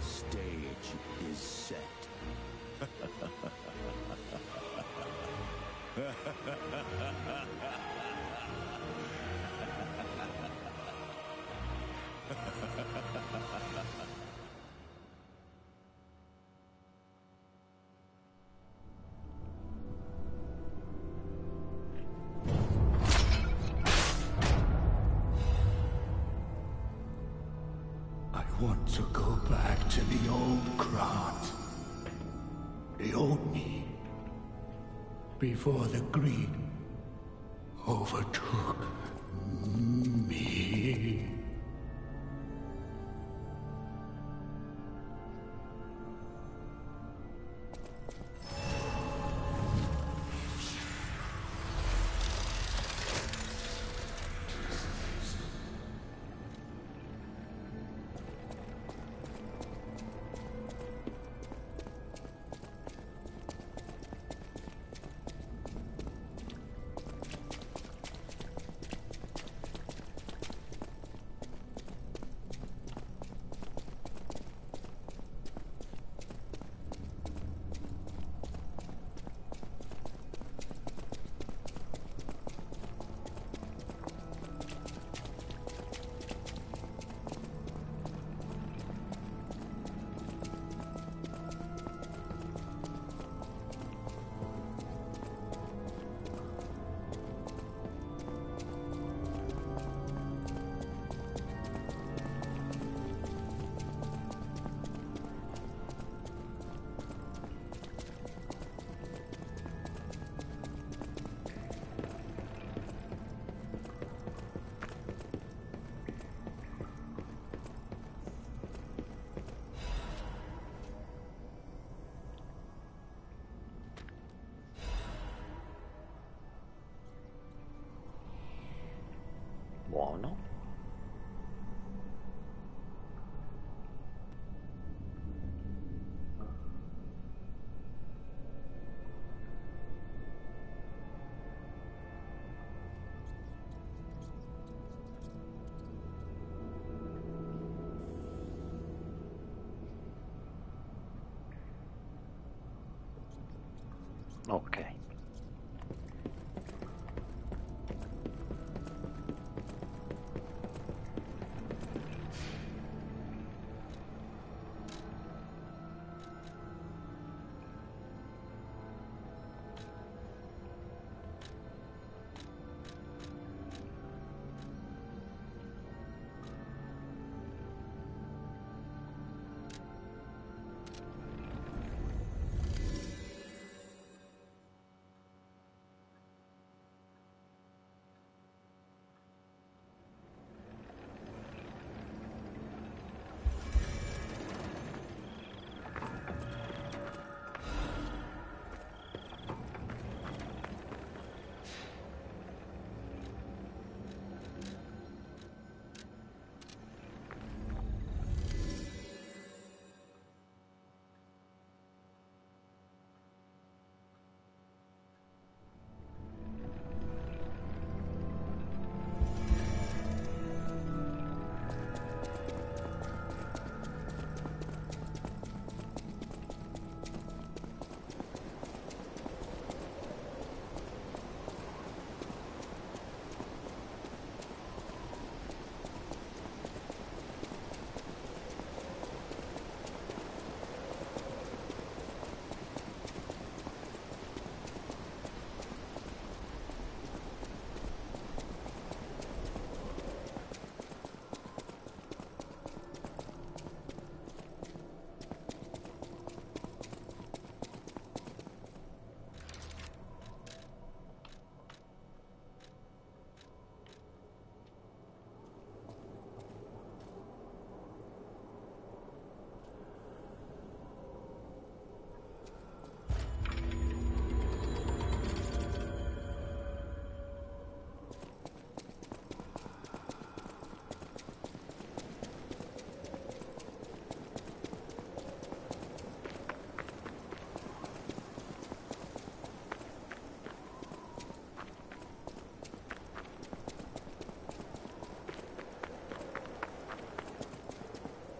stage is set. I want to go back to the old Krat. The old me. Before the greed overtook me. Buono. Ok.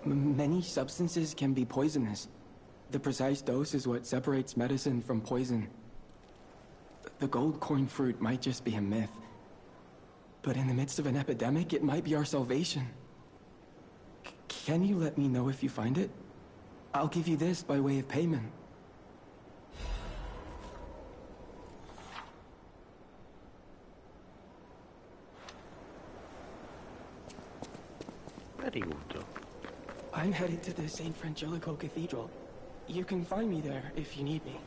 Many substances can be poisonous. The precise dose is what separates medicine from poison. The gold coin fruit might just be a myth. But in the midst of an epidemic, it might be our salvation. Can you let me know if you find it? I'll give you this by way of payment. Very good. I'm headed to the St. Frangelico Cathedral. You can find me there if you need me.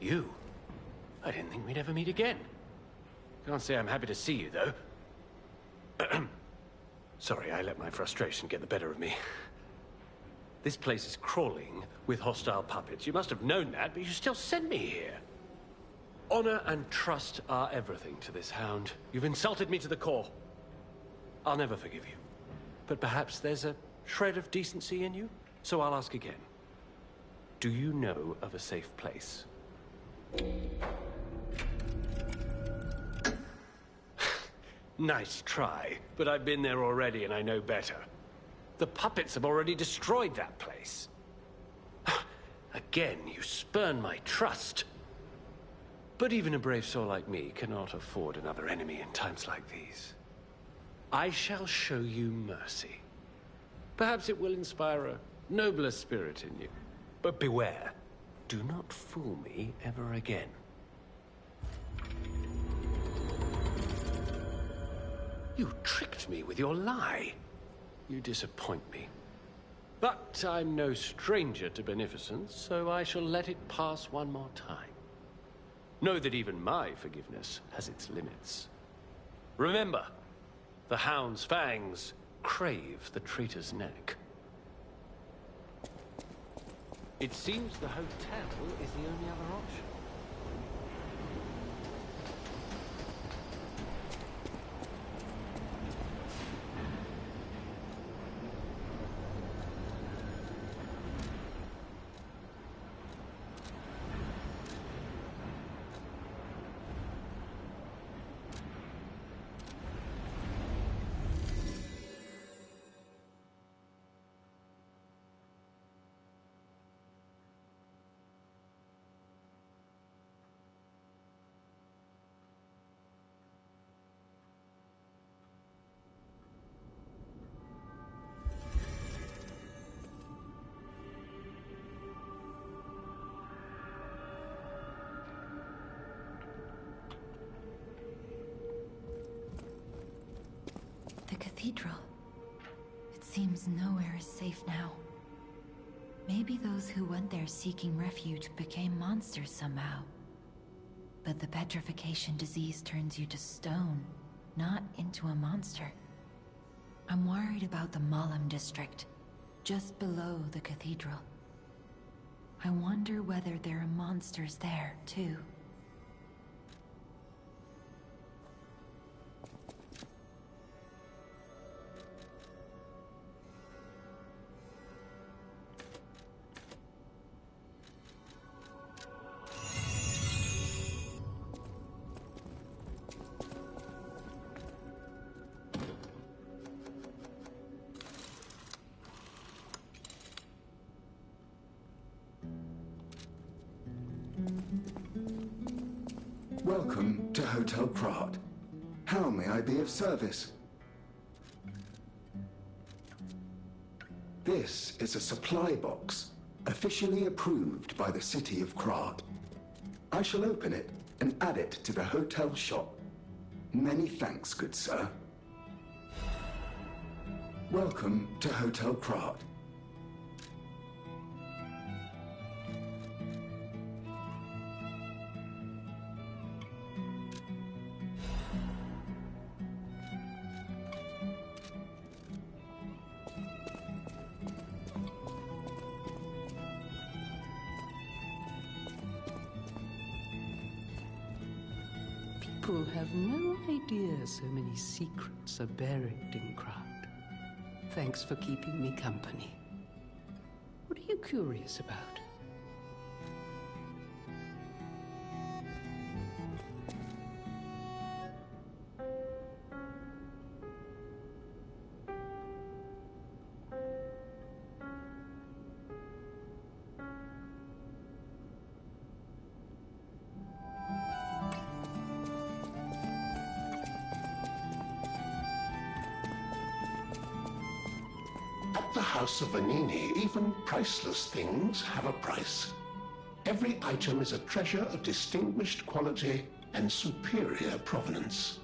You? I didn't think we'd ever meet again. Can't say I'm happy to see you, though. Sorry, I let my frustration get the better of me. This place is crawling with hostile puppets. You must have known that, but you still sent me here. Honor and trust are everything to this hound. You've insulted me to the core. I'll never forgive you. But perhaps there's a shred of decency in you, so I'll ask again. Do you know of a safe place? Nice try, but I've been there already and I know better. The puppets have already destroyed that place. Again, you spurn my trust. But even a brave soul like me cannot afford another enemy in times like these. I shall show you mercy. Perhaps it will inspire a nobler spirit in you. But beware, do not fool me ever again. You tricked me with your lie. You disappoint me. But I'm no stranger to beneficence, so I shall let it pass one more time. Know that even my forgiveness has its limits. Remember, the hound's fangs crave the traitor's neck. It seems the hotel is the only other option. The cathedral. It seems nowhere is safe now. Maybe those who went there seeking refuge became monsters somehow. But the petrification disease turns you to stone, not into a monster. I'm worried about the Malum district. just below the cathedral. I wonder whether there are monsters there, too. Welcome to Hotel Krat. How may I be of service? This is a supply box, officially approved by the city of Krat. I shall open it and add it to the hotel shop. Many thanks, good sir. Welcome to Hotel Krat. People have no idea so many secrets are buried in Krat. Thanks for keeping me company. What are you curious about? At the House of Vanini, even priceless things have a price. Every item is a treasure of distinguished quality and superior provenance.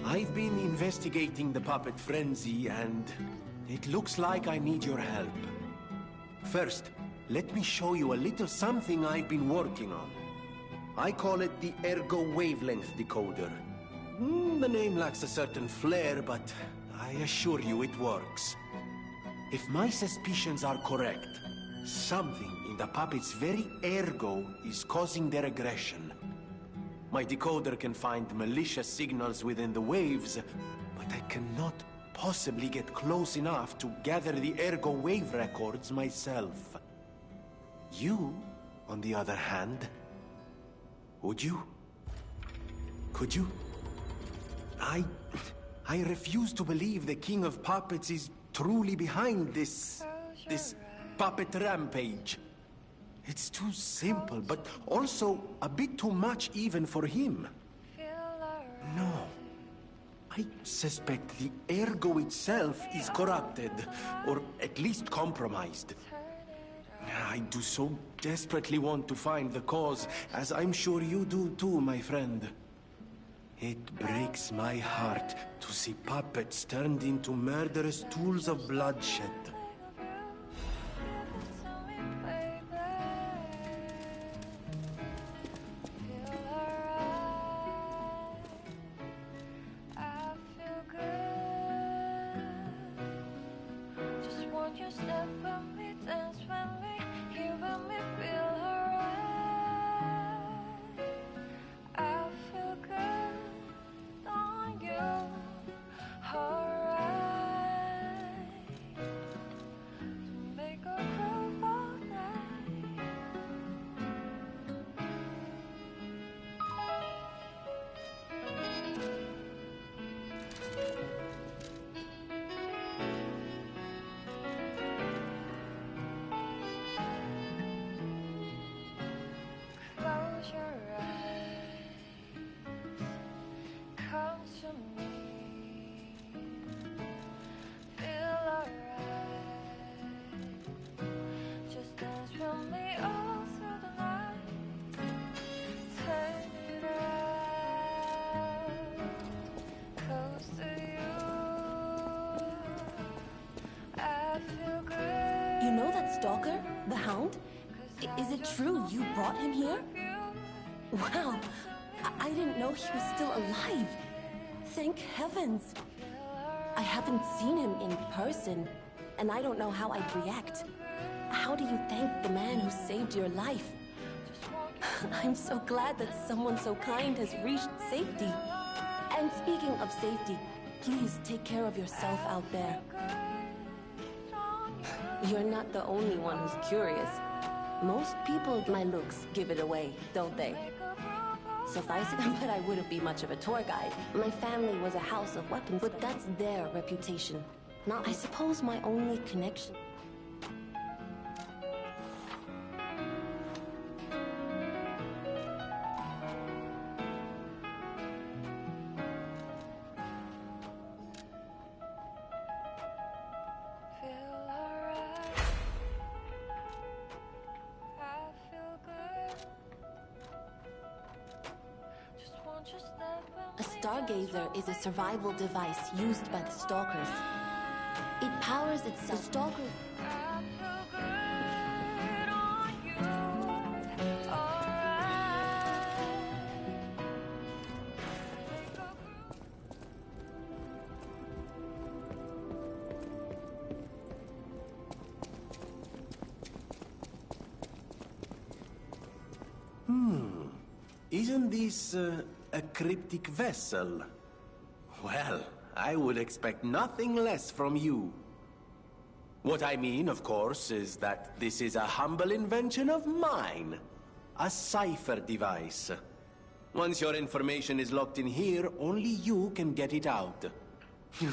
I've been investigating the puppet frenzy, and it looks like I need your help. First, let me show you a little something I've been working on. I call it the Ergo Wavelength Decoder. The name lacks a certain flair, but I assure you it works. If my suspicions are correct, something in the puppet's very ergo is causing their aggression. My decoder can find malicious signals within the waves, but I cannot possibly get close enough to gather the ergo wave records myself. You, on the other hand, would you? Could you? I refuse to believe the King of Puppets is truly behind this puppet rampage. It's too simple, but also a bit too much even for him. No. I suspect the ergo itself is corrupted, or at least compromised. I do so desperately want to find the cause, as I'm sure you do too, my friend. It breaks my heart to see puppets turned into murderous tools of bloodshed. You know that stalker? The Hound? Is it true you brought him here? Wow, I didn't know he was still alive. Thank heavens. I haven't seen him in person, and I don't know how I'd react. How do you thank the man who saved your life? I'm so glad that someone so kind has reached safety. And speaking of safety, please take care of yourself out there. You're not the only one who's curious. Most people, my looks, give it away, don't they? Suffice it that I wouldn't be much of a tour guide. My family was a house of weapons, but that's their reputation. Not, I suppose, my only connection. A stargazer is a survival device used by the stalkers. It powers itself. The stalker... Isn't this a cryptic vessel? Well, I would expect nothing less from you. What I mean, of course, is that this is a humble invention of mine. A cipher device. Once your information is locked in here, only you can get it out.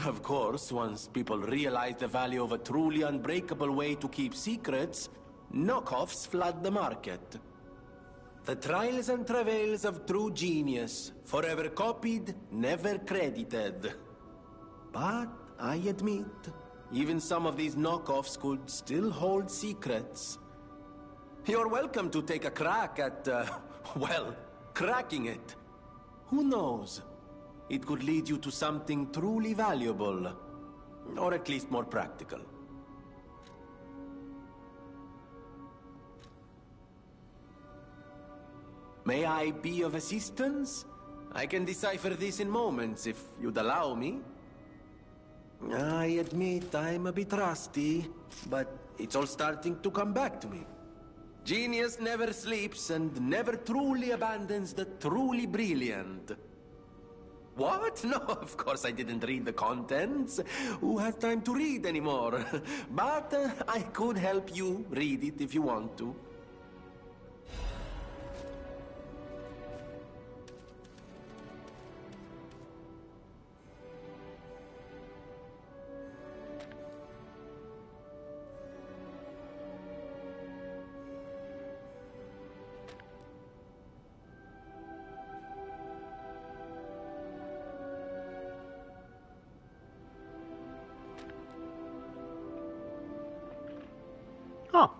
Of course, once people realize the value of a truly unbreakable way to keep secrets, knockoffs flood the market. The trials and travails of true genius, forever copied, never credited. But I admit, even some of these knockoffs could still hold secrets. You're welcome to take a crack at, well, cracking it. Who knows? It could lead you to something truly valuable. Or at least more practical. May I be of assistance? I can decipher this in moments, if you'd allow me. I admit I'm a bit rusty, but it's all starting to come back to me. Genius never sleeps and never truly abandons the truly brilliant. What? No, of course I didn't read the contents. Who has time to read anymore? But I could help you read it if you want to. Oh.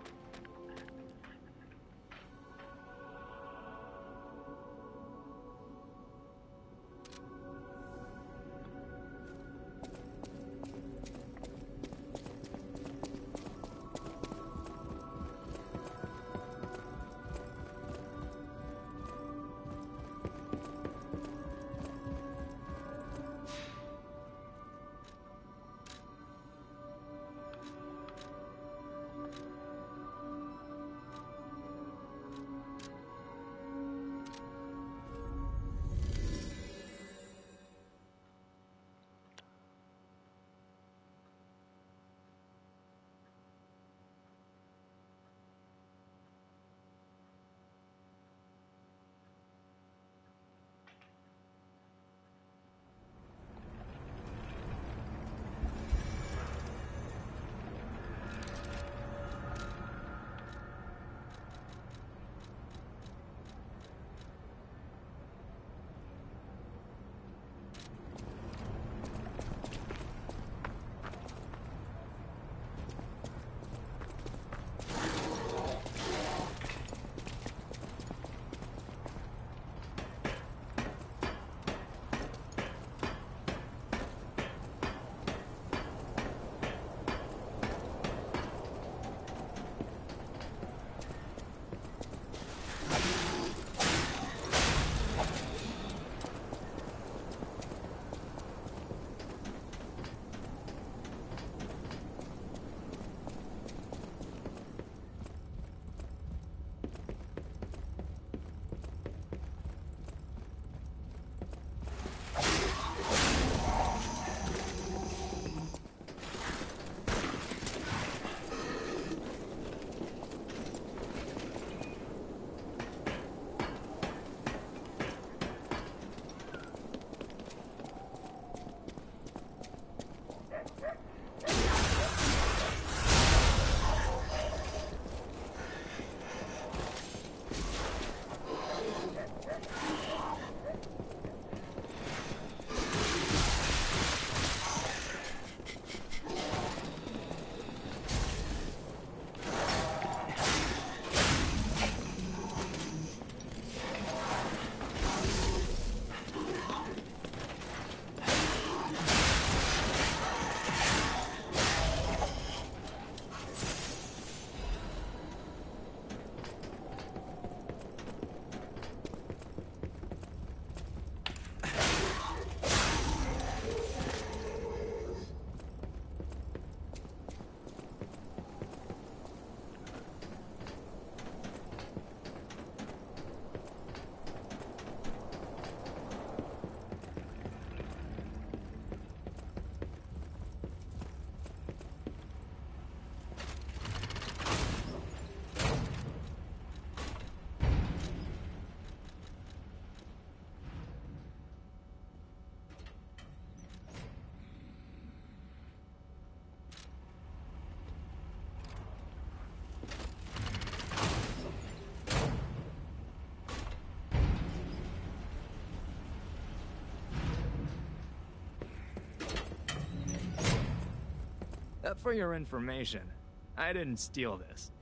For your information, I didn't steal this.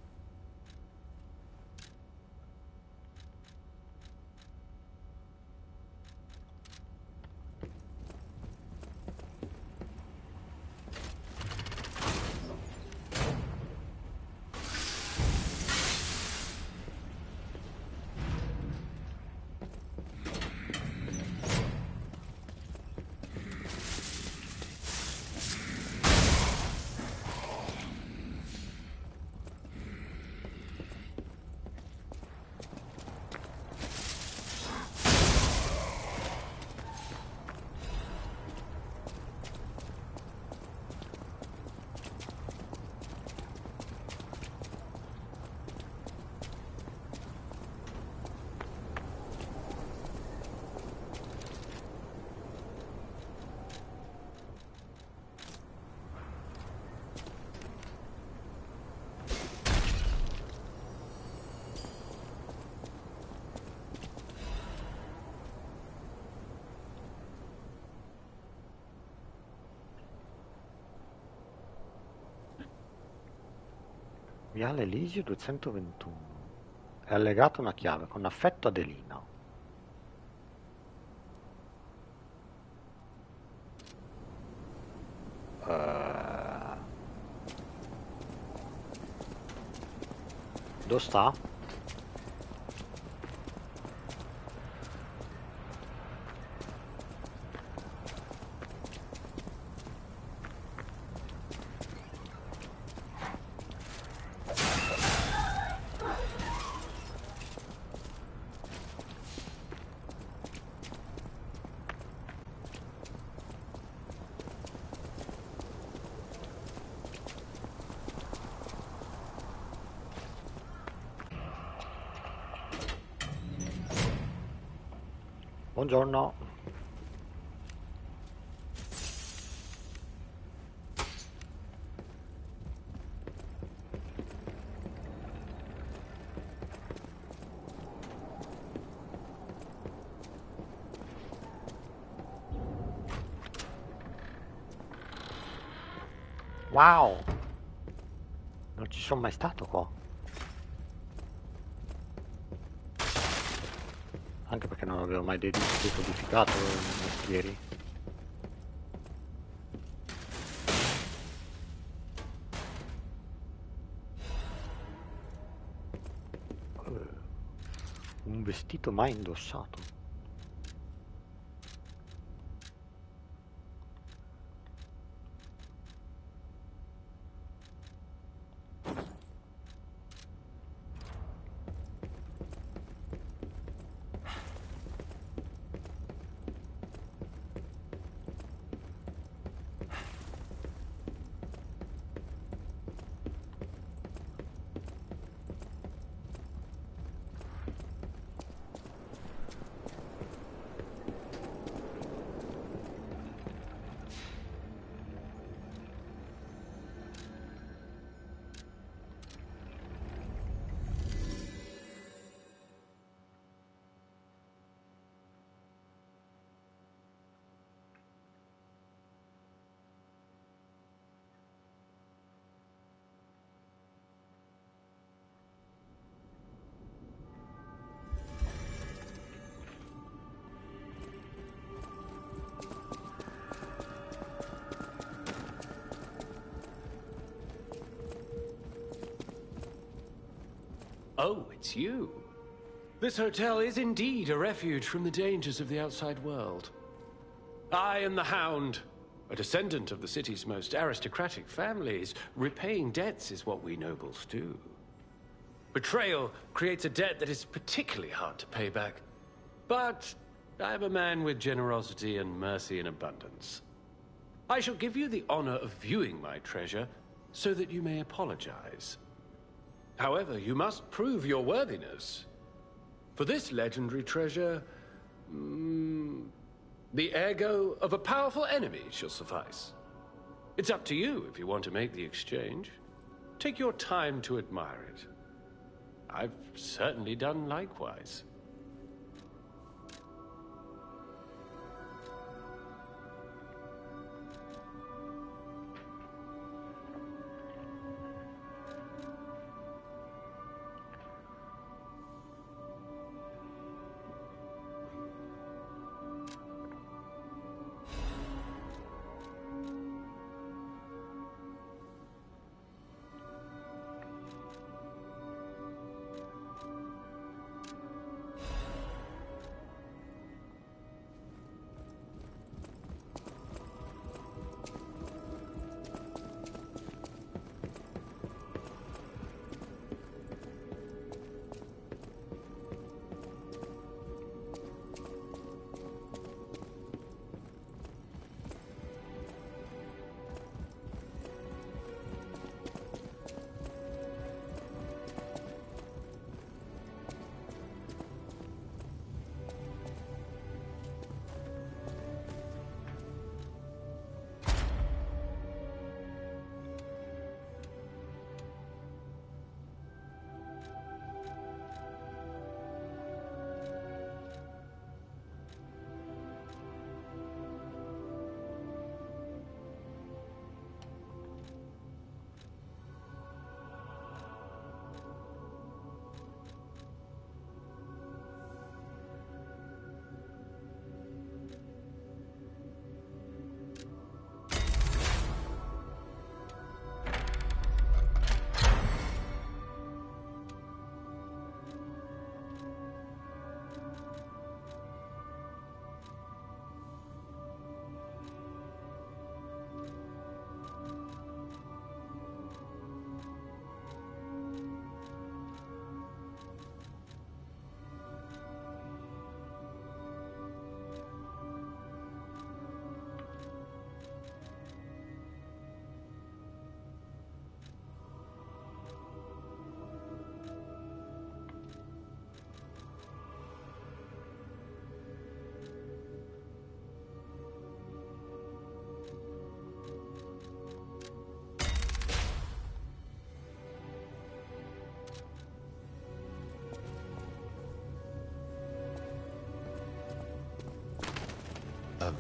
Viale Elisio 221. È allegata una chiave con affetto ad Elina. Dove sta? Buongiorno. Wow! Non ci sono mai stato qua. Anche perché non avevo mai decodificato i mestieri. Un vestito mai indossato. Oh, it's you. This hotel is indeed a refuge from the dangers of the outside world. I am the Hound, a descendant of the city's most aristocratic families. Repaying debts is what we nobles do. Betrayal creates a debt that is particularly hard to pay back. But I am a man with generosity and mercy in abundance. I shall give you the honor of viewing my treasure so that you may apologize. However, you must prove your worthiness. For this legendary treasure, the ego of a powerful enemy shall suffice. It's up to you if you want to make the exchange. Take your time to admire it. I've certainly done likewise.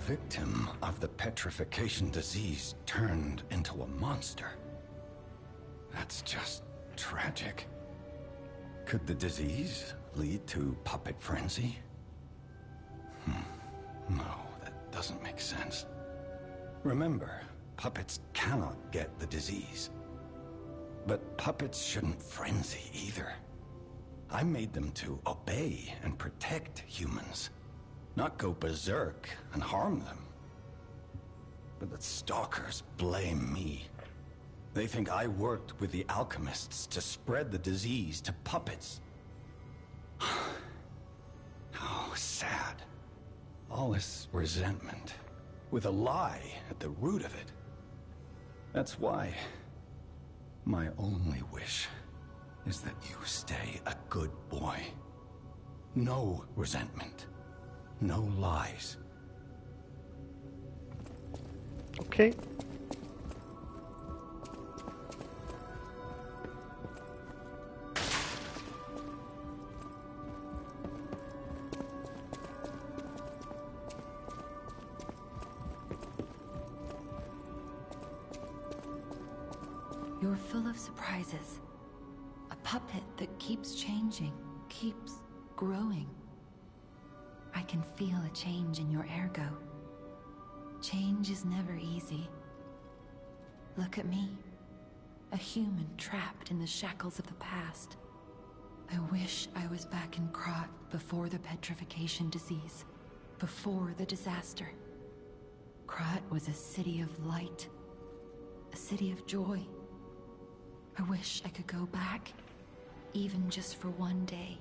victim of the petrification disease turned into a monster. That's just tragic. Could the disease lead to puppet frenzy? No, that doesn't make sense. Remember, puppets cannot get the disease. But puppets shouldn't frenzy either. I made them to obey and protect humans, not go berserk and harm them. But the stalkers blame me. They think I worked with the alchemists to spread the disease to puppets. How sad. All this resentment, with a lie at the root of it. That's why my only wish is that you stay a good boy. No resentment. No lies. Ok. You're full of surprises. A puppet that keeps changing, keeps growing. I can feel a change in your ergo. Change is never easy. Look at me, a human trapped in the shackles of the past. I wish I was back in Krat before the petrification disease, before the disaster. Krat was a city of light, a city of joy. I wish I could go back, even just for one day.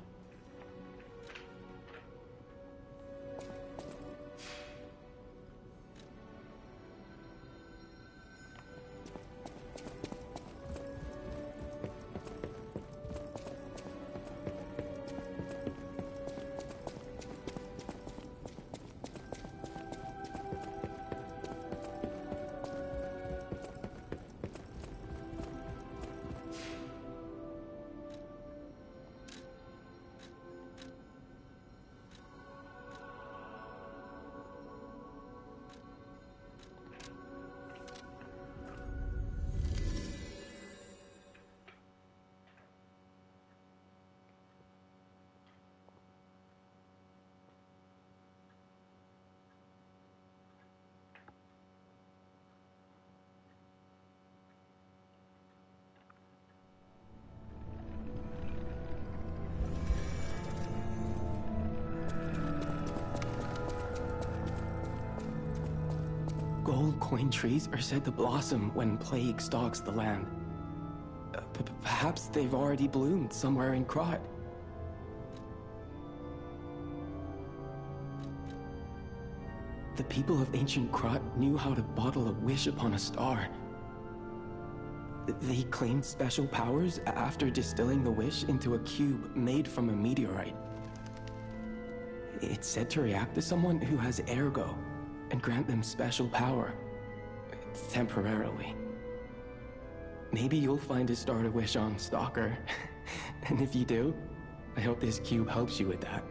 Gold coin trees are said to blossom when plague stalks the land. Perhaps they've already bloomed somewhere in Krat. The people of ancient Krat knew how to bottle a wish upon a star. They claimed special powers after distilling the wish into a cube made from a meteorite. It's said to react to someone who has ergo and grant them special power, temporarily. Maybe you'll find a star to wish on, Stalker. And if you do, I hope this cube helps you with that.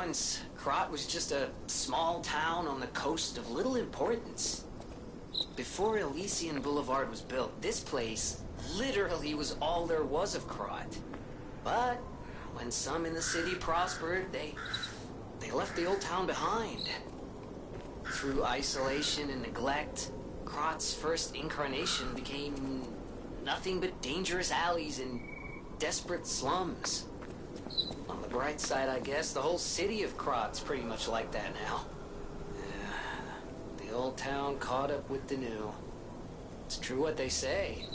once, Krat was just a small town on the coast of little importance. Before Elysian Boulevard was built, this place literally was all there was of Krat. But when some in the city prospered, they left the old town behind. Through isolation and neglect, Krat's first incarnation became nothing but dangerous alleys and desperate slums. On the bright side, I guess, the whole city of Krat's pretty much like that now. The old town caught up with the new. It's true what they say.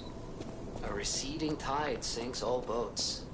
A receding tide sinks all boats.